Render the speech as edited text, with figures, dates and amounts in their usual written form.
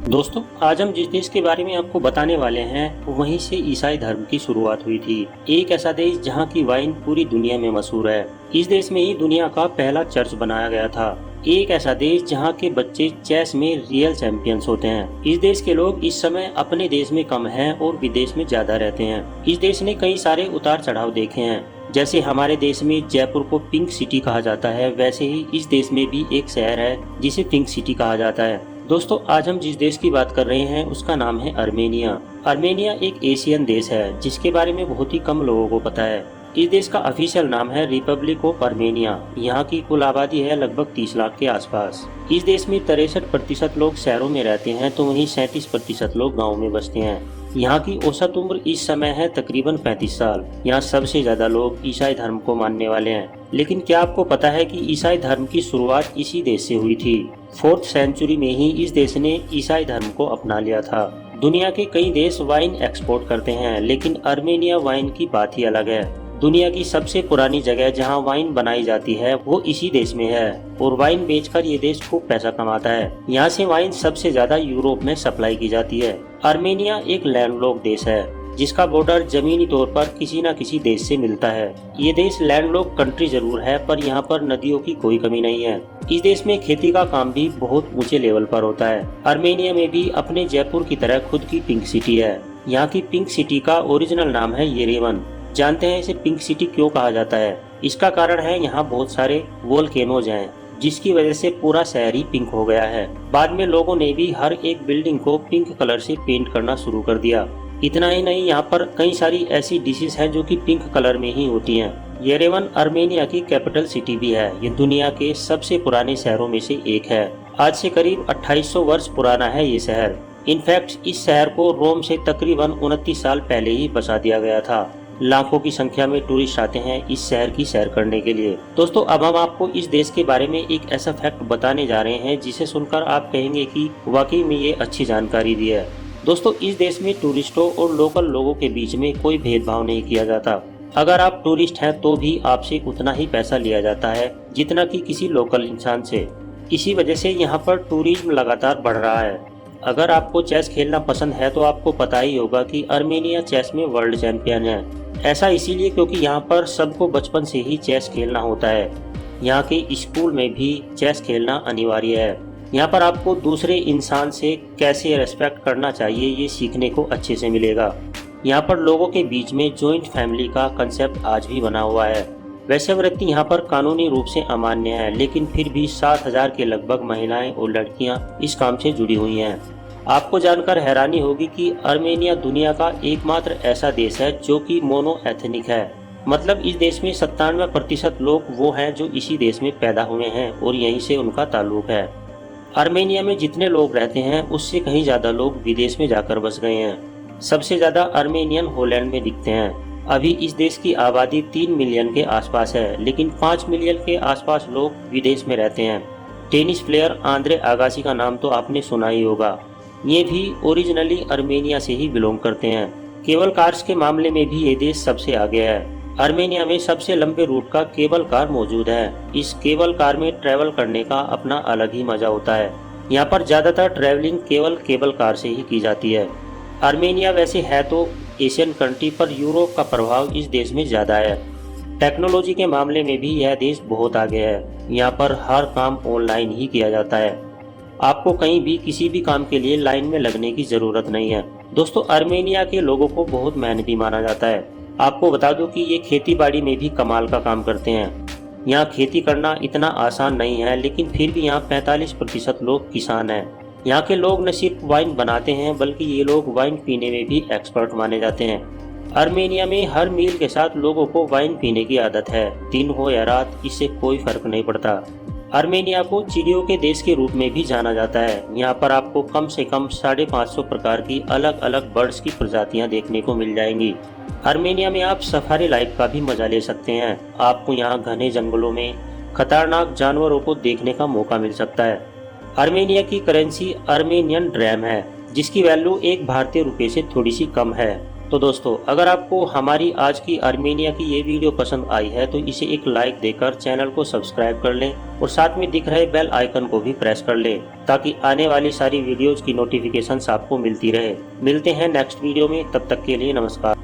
दोस्तों, आज हम जिस देश के बारे में आपको बताने वाले हैं वहीं से ईसाई धर्म की शुरुआत हुई थी। एक ऐसा देश जहां की वाइन पूरी दुनिया में मशहूर है। इस देश में ही दुनिया का पहला चर्च बनाया गया था। एक ऐसा देश जहां के बच्चे चेस में रियल चैंपियंस होते हैं। इस देश के लोग इस समय अपने देश में कम हैं और विदेश में ज्यादा रहते हैं। इस देश ने कई सारे उतार चढ़ाव देखे हैं। जैसे हमारे देश में जयपुर को पिंक सिटी कहा जाता है, वैसे ही इस देश में भी एक शहर है जिसे पिंक सिटी कहा जाता है। दोस्तों, आज हम जिस देश की बात कर रहे हैं उसका नाम है अर्मेनिया। अर्मेनिया एक एशियन देश है जिसके बारे में बहुत ही कम लोगों को पता है। इस देश का ऑफिशियल नाम है रिपब्लिक ऑफ अर्मेनिया। यहाँ की कुल आबादी है लगभग 30 लाख के आसपास। इस देश में 63% लोग शहरों में रहते हैं तो वहीं 37% लोग गाँव में बसते हैं। यहाँ की औसत उम्र इस समय है तकरीबन 35 साल। यहाँ सबसे ज्यादा लोग ईसाई धर्म को मानने वाले हैं। लेकिन क्या आपको पता है कि ईसाई धर्म की शुरुआत इसी देश से हुई थी। 4th सेंचुरी में ही इस देश ने ईसाई धर्म को अपना लिया था। दुनिया के कई देश वाइन एक्सपोर्ट करते हैं, लेकिन अर्मेनिया वाइन की बात ही अलग है। दुनिया की सबसे पुरानी जगह जहां वाइन बनाई जाती है वो इसी देश में है और वाइन बेचकर ये देश खूब पैसा कमाता है। यहाँ से वाइन सबसे ज्यादा यूरोप में सप्लाई की जाती है। अर्मेनिया एक लैंडलॉक्ड देश है जिसका बॉर्डर जमीनी तौर पर किसी न किसी देश से मिलता है। ये देश लैंडलॉक्ड कंट्री जरूर है पर यहाँ पर नदियों की कोई कमी नहीं है। इस देश में खेती का काम भी बहुत ऊंचे लेवल पर होता है। अर्मेनिया में भी अपने जयपुर की तरह खुद की पिंक सिटी है। यहाँ की पिंक सिटी का ओरिजिनल नाम है येरेवन। जानते हैं इसे पिंक सिटी क्यों कहा जाता है? इसका कारण है यहाँ बहुत सारे वोल्केनोज हैं जिसकी वजह से पूरा शहर ही पिंक हो गया है। बाद में लोगों ने भी हर एक बिल्डिंग को पिंक कलर से पेंट करना शुरू कर दिया। इतना ही नहीं, यहाँ पर कई सारी ऐसी डिशेस हैं जो कि पिंक कलर में ही होती हैं। येरेवन अर्मेनिया की कैपिटल सिटी भी है। ये दुनिया के सबसे पुराने शहरों में से एक है। आज से करीब 2800 वर्ष पुराना है ये शहर। इनफैक्ट इस शहर को रोम से तकरीबन 29 साल पहले ही बसा दिया गया था। लाखों की संख्या में टूरिस्ट आते हैं इस शहर की सैर करने के लिए। दोस्तों, अब हम आपको इस देश के बारे में एक ऐसा फैक्ट बताने जा रहे हैं जिसे सुनकर आप कहेंगे कि वाकई में ये अच्छी जानकारी दी है। दोस्तों, इस देश में टूरिस्टों और लोकल लोगों के बीच में कोई भेदभाव नहीं किया जाता। अगर आप टूरिस्ट हैं तो भी आपसे उतना ही पैसा लिया जाता है जितना कि किसी लोकल इंसान से। इसी वजह से यहाँ पर टूरिज्म लगातार बढ़ रहा है। अगर आपको चेस खेलना पसंद है तो आपको पता ही होगा कि अर्मेनिया चेस में वर्ल्ड चैंपियन है। ऐसा इसीलिए क्योंकि यहाँ पर सबको बचपन से ही चेस खेलना होता है। यहाँ के स्कूल में भी चेस खेलना अनिवार्य है। यहाँ पर आपको दूसरे इंसान से कैसे रेस्पेक्ट करना चाहिए ये सीखने को अच्छे से मिलेगा। यहाँ पर लोगों के बीच में जॉइंट फैमिली का कंसेप्ट आज भी बना हुआ है। वैसे व्यक्ति यहाँ पर कानूनी रूप से अमान्य है, लेकिन फिर भी 7000 के लगभग महिलाएं और लड़कियाँ इस काम से जुड़ी हुई हैं। आपको जानकर हैरानी होगी कि अर्मेनिया दुनिया का एकमात्र ऐसा देश है जो कि मोनो एथनिक है। मतलब इस देश में 97% लोग वो हैं जो इसी देश में पैदा हुए हैं और यहीं से उनका ताल्लुक है। अर्मेनिया में जितने लोग रहते हैं उससे कहीं ज्यादा लोग विदेश में जाकर बस गए हैं। सबसे ज्यादा अर्मेनियन हॉलैंड में दिखते हैं। अभी इस देश की आबादी 3 मिलियन के आसपास है, लेकिन 5 मिलियन के आसपास लोग विदेश में रहते हैं। टेनिस प्लेयर आंद्रे आगासी का नाम तो आपने सुना ही होगा। ये भी ओरिजिनली अर्मेनिया से ही बिलोंग करते हैं। केबल कार्स के मामले में भी ये देश सबसे आगे है। अर्मेनिया में सबसे लंबे रूट का केबल कार मौजूद है। इस केबल कार में ट्रैवल करने का अपना अलग ही मजा होता है। यहाँ पर ज्यादातर ट्रैवलिंग केवल केबल कार से ही की जाती है। अर्मेनिया वैसे है तो एशियन कंट्री, पर यूरोप का प्रभाव इस देश में ज्यादा है। टेक्नोलॉजी के मामले में भी यह देश बहुत आगे है। यहाँ पर हर काम ऑनलाइन ही किया जाता है। आपको कहीं भी किसी भी काम के लिए लाइन में लगने की जरूरत नहीं है। दोस्तों, अर्मेनिया के लोगों को बहुत मेहनती माना जाता है। आपको बता दूं कि ये खेती बाड़ी में भी कमाल का काम करते हैं। यहाँ खेती करना इतना आसान नहीं है, लेकिन फिर भी यहाँ 45% लोग किसान हैं। यहाँ के लोग न सिर्फ वाइन बनाते हैं बल्कि ये लोग वाइन पीने में भी एक्सपर्ट माने जाते हैं। अर्मेनिया में हर मील के साथ लोगों को वाइन पीने की आदत है। दिन हो या रात, इससे कोई फर्क नहीं पड़ता। अर्मेनिया को चिड़ियों के देश के रूप में भी जाना जाता है। यहाँ पर आपको कम से कम 550 प्रकार की अलग अलग बर्ड्स की प्रजातियाँ देखने को मिल जाएंगी। अर्मेनिया में आप सफारी लाइफ का भी मजा ले सकते हैं। आपको यहाँ घने जंगलों में खतरनाक जानवरों को देखने का मौका मिल सकता है। अर्मेनिया की करेंसी अर्मेनियन ड्रैम है जिसकी वैल्यू 1 भारतीय रुपये से थोड़ी सी कम है। तो दोस्तों, अगर आपको हमारी आज की आर्मेनिया की ये वीडियो पसंद आई है तो इसे एक लाइक देकर चैनल को सब्सक्राइब कर लें और साथ में दिख रहे बेल आइकन को भी प्रेस कर लें ताकि आने वाली सारी वीडियोज की नोटिफिकेशंस आपको मिलती रहे। मिलते हैं नेक्स्ट वीडियो में, तब तक के लिए नमस्कार।